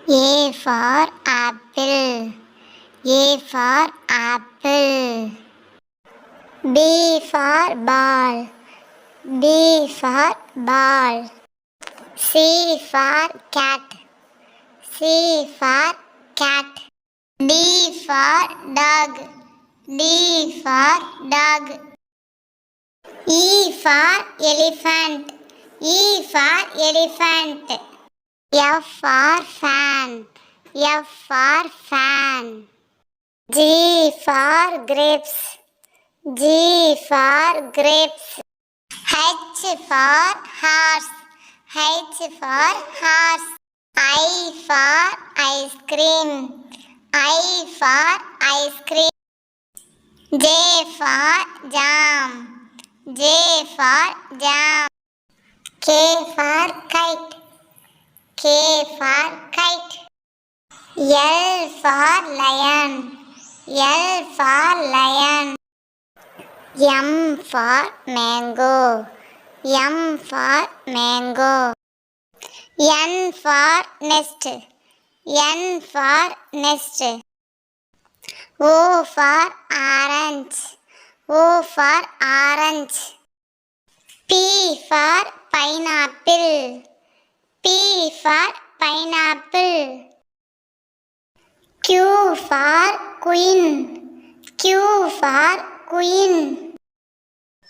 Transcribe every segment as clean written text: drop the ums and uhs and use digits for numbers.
A for apple. A for apple. B for ball. B for ball. C for cat. C for cat. D for dog. D for dog. E for elephant. E for elephant. F for fan. F for fan. G for grapes. G for grapes. H for horse. H for horse. I for ice cream. I for ice cream. J for jam. J for jam. K for kite. K for kite. L for lion. L for lion. M for mango. M for mango. N for nest. N for nest. O for orange. O for orange. P for pineapple. P for pineapple. Q for queen. Q for queen.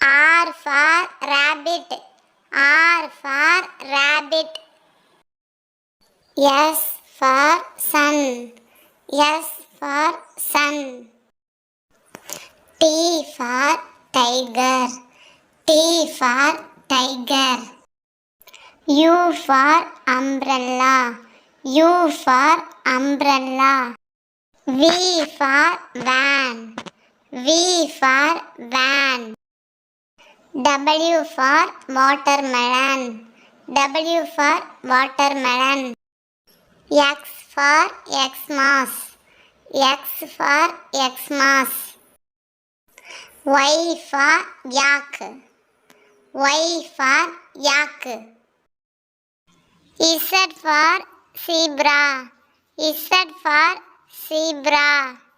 R for rabbit. R for rabbit. S for sun. S for sun. T for tiger. T for tiger. U for umbrella. U for umbrella. V for van. V for van. W for watermelon. W for watermelon. X for Xmas. X for Xmas. Y for yak. Y for yak. Z for zebra. Z for zebra.